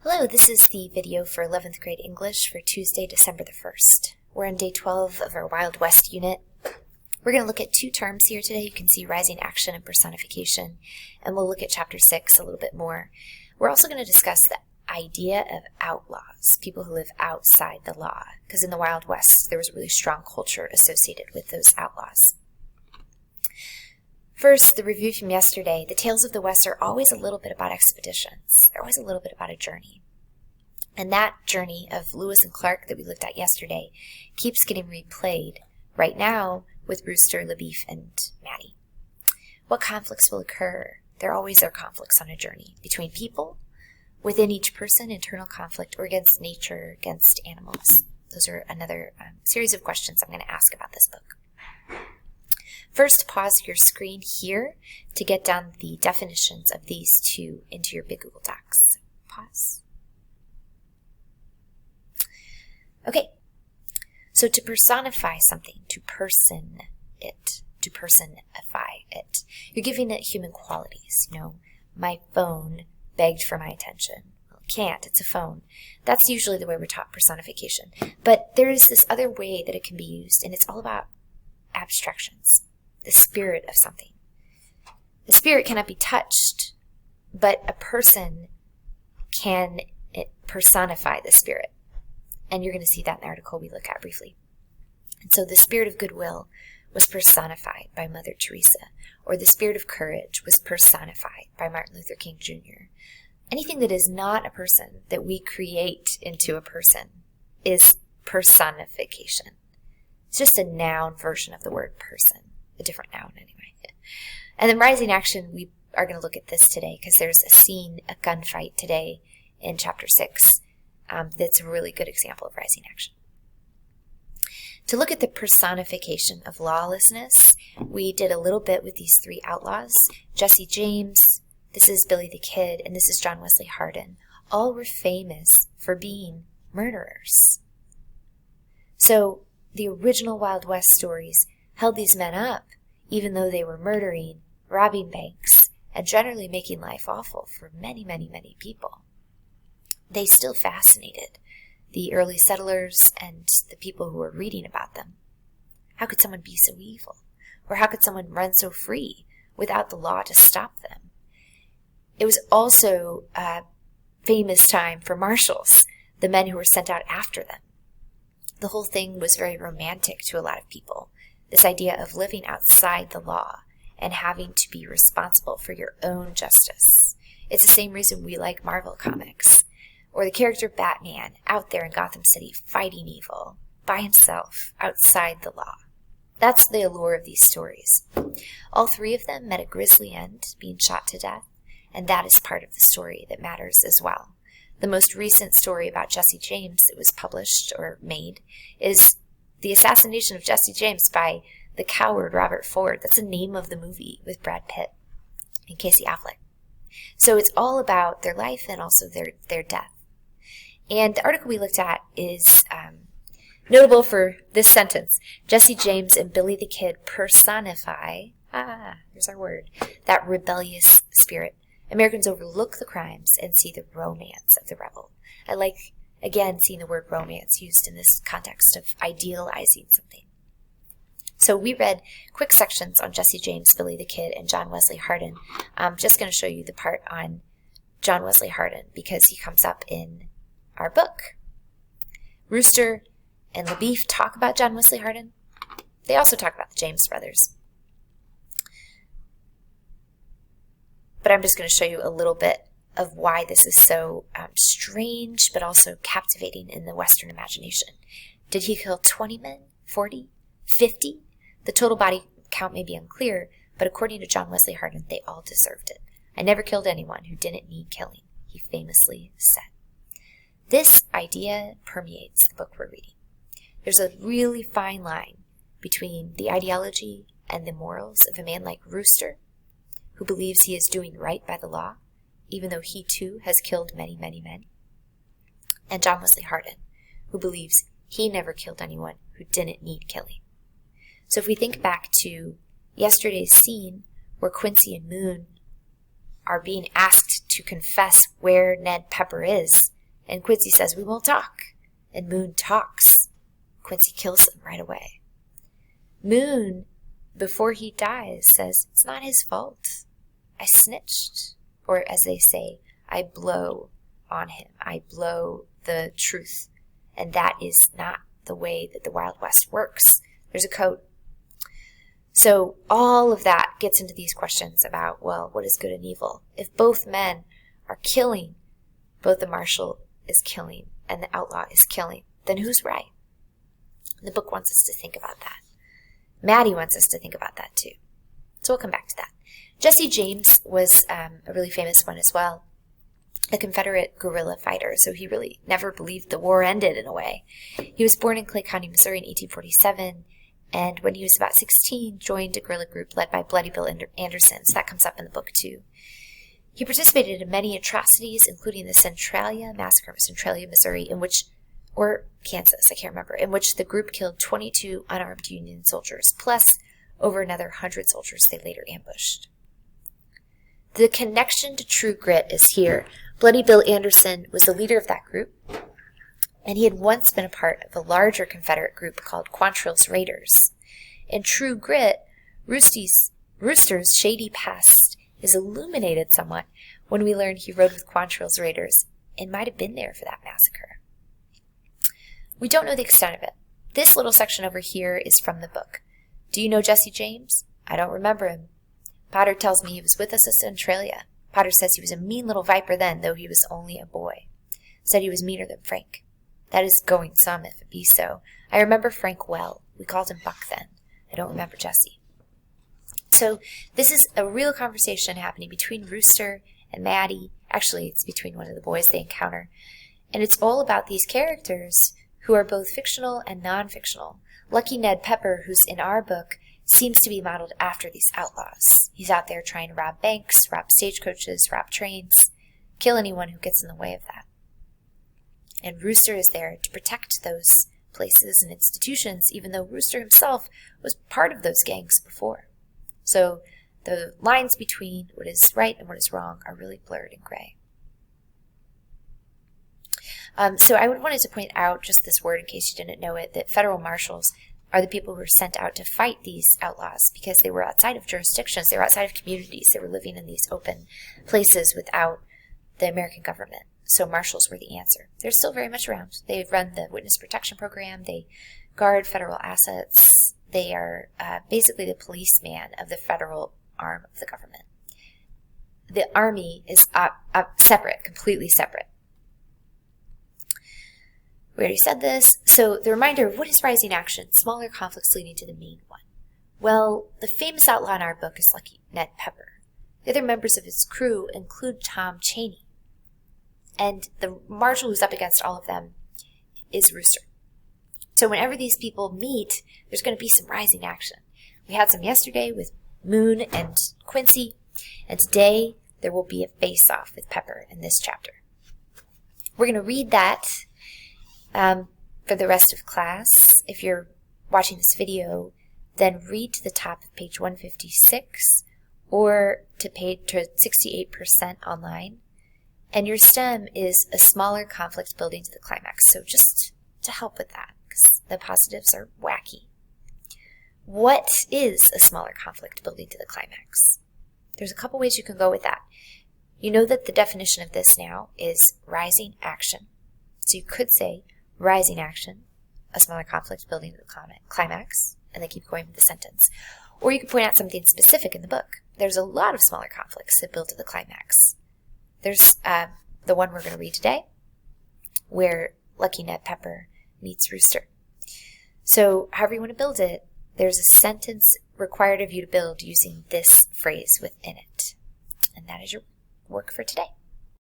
Hello, this is the video for 11th grade English for Tuesday, December the 1st. We're on day 12 of our Wild West unit. We're going to look at two terms here today. You can see rising action and personification, and we'll look at chapter 6 a little bit more. We're also going to discuss the idea of outlaws, people who live outside the law, because in the Wild West there was a really strong culture associated with those outlaws. First, the review from yesterday. The Tales of the West are always a little bit about expeditions. They're always a little bit about a journey. And that journey of Lewis and Clark that we looked at yesterday keeps getting replayed right now with Rooster, LaBeef, and Maddie. What conflicts will occur? There always are conflicts on a journey between people, within each person, internal conflict, or against nature, against animals. Those are another series of questions I'm going to ask about this book. First, pause your screen here to get down the definitions of these two into your big Google Docs. Pause. Okay, so to personify something, to person it, to personify it, you're giving it human qualities. You know, my phone begged for my attention. Well, it can't, it's a phone. That's usually the way we're taught personification. But there is this other way that it can be used, and it's all about abstractions. The spirit of something. The spirit cannot be touched, but a person can personify the spirit. And you're going to see that in the article we look at briefly. And so the spirit of goodwill was personified by Mother Teresa, or the spirit of courage was personified by Martin Luther King Jr. Anything that is not a person that we create into a person is personification. It's just a noun version of the word person. A different noun anyway. And then rising action, we are going to look at this today because there's a scene, a gunfight today in chapter 6 that's a really good example of rising action. To look at the personification of lawlessness, we did a little bit with these three outlaws. Jesse James, this is Billy the Kid, and this is John Wesley Hardin. All were famous for being murderers. So the original Wild West stories held these men up, even though they were murdering, robbing banks, and generally making life awful for many, many, many people. They still fascinated the early settlers and the people who were reading about them. How could someone be so evil? Or how could someone run so free without the law to stop them? It was also a famous time for marshals, the men who were sent out after them. The whole thing was very romantic to a lot of people. This idea of living outside the law and having to be responsible for your own justice. It's the same reason we like Marvel comics. Or the character Batman out there in Gotham City fighting evil by himself outside the law. That's the allure of these stories. All three of them met a grisly end, being shot to death, and that is part of the story that matters as well. The most recent story about Jesse James that was published or made is the assassination of Jesse James by the coward Robert Ford. That's the name of the movie with Brad Pitt and Casey Affleck. So it's all about their life and also their death. And the article we looked at is notable for this sentence. Jesse James and Billy the Kid personify, here's our word, that rebellious spirit. Americans overlook the crimes and see the romance of the rebel. I like, again, seeing the word romance used in this context of idealizing something. So we read quick sections on Jesse James, Billy the Kid, and John Wesley Hardin. I'm just going to show you the part on John Wesley Hardin because he comes up in our book. Rooster and LaBeef talk about John Wesley Hardin. They also talk about the James brothers. But I'm just going to show you a little bit of why this is so strange, but also captivating in the Western imagination. Did he kill 20 men? 40? 50? The total body count may be unclear, but according to John Wesley Hardin, they all deserved it. I never killed anyone who didn't need killing, he famously said. This idea permeates the book we're reading. There's a really fine line between the ideology and the morals of a man like Rooster, who believes he is doing right by the law, even though he too has killed many, many men, and John Wesley Hardin, who believes he never killed anyone who didn't need killing. So if we think back to yesterday's scene where Quincy and Moon are being asked to confess where Ned Pepper is, And Quincy says, we won't talk. And Moon talks. Quincy kills him right away. Moon, before he dies, says, it's not his fault. I snitched. Or as they say, I blow on him. I blow the truth. And that is not the way that the Wild West works. There's a code. So all of that gets into these questions about, well, what is good and evil? If both men are killing, both the marshal is killing and the outlaw is killing, then who's right? The book wants us to think about that. Maddie wants us to think about that too. So we'll come back to that. Jesse James was a really famous one as well, a Confederate guerrilla fighter, so he really never believed the war ended in a way. He was born in Clay County, Missouri in 1847, and when he was about 16, joined a guerrilla group led by Bloody Bill Anderson, so that comes up in the book too. He participated in many atrocities, including the Centralia Massacre of Centralia, Missouri, or Kansas, I can't remember, in which the group killed 22 unarmed Union soldiers, plus over another 100 soldiers they later ambushed. The connection to True Grit is here. Bloody Bill Anderson was the leader of that group, and he had once been a part of a larger Confederate group called Quantrill's Raiders. In True Grit, Rooster's shady past is illuminated somewhat when we learn he rode with Quantrill's Raiders and might have been there for that massacre. We don't know the extent of it. This little section over here is from the book. Do you know Jesse James? I don't remember him. Potter tells me he was with us at Centralia. Potter says he was a mean little viper then, though he was only a boy. Said he was meaner than Frank. That is going some, if it be so. I remember Frank well. We called him Buck then. I don't remember Jesse. So this is a real conversation happening between Rooster and Maddie. Actually, it's between one of the boys they encounter. And it's all about these characters who are both fictional and non-fictional. Lucky Ned Pepper, who's in our book, seems to be modeled after these outlaws. He's out there trying to rob banks, rob stagecoaches, rob trains, kill anyone who gets in the way of that. And Rooster is there to protect those places and institutions, even though Rooster himself was part of those gangs before. So the lines between what is right and what is wrong are really blurred and gray. So I wanted to point out just this word in case you didn't know it, that federal marshals are the people who were sent out to fight these outlaws because they were outside of jurisdictions, they were outside of communities, they were living in these open places without the American government. So marshals were the answer. They're still very much around. They run the witness protection program, they guard federal assets, they are basically the policeman of the federal arm of the government. The army is separate, completely separate. We already said this. So the reminder, what is rising action? Smaller conflicts leading to the main one. Well, the famous outlaw in our book is Lucky Ned Pepper. The other members of his crew include Tom Chaney. And the marshal who's up against all of them is Rooster. So whenever these people meet, there's going to be some rising action. We had some yesterday with Moon and Quincy, and today there will be a face-off with Pepper in this chapter. We're going to read that for the rest of class. If you're watching this video, then read to the top of page 156 or to 68% online. And your STEM is a smaller conflict building to the climax. So just to help with that, because the positives are wacky. What is a smaller conflict building to the climax? There's a couple ways you can go with that. You know that the definition of this now is rising action. So you could say rising action, a smaller conflict building to the climax, and then keep going with the sentence. Or you could point out something specific in the book. There's a lot of smaller conflicts that build to the climax. There's the one we're going to read today, where Lucky Ned Pepper meets Rooster. So however you want to build it, there's a sentence required of you to build using this phrase within it. And that is your work for today.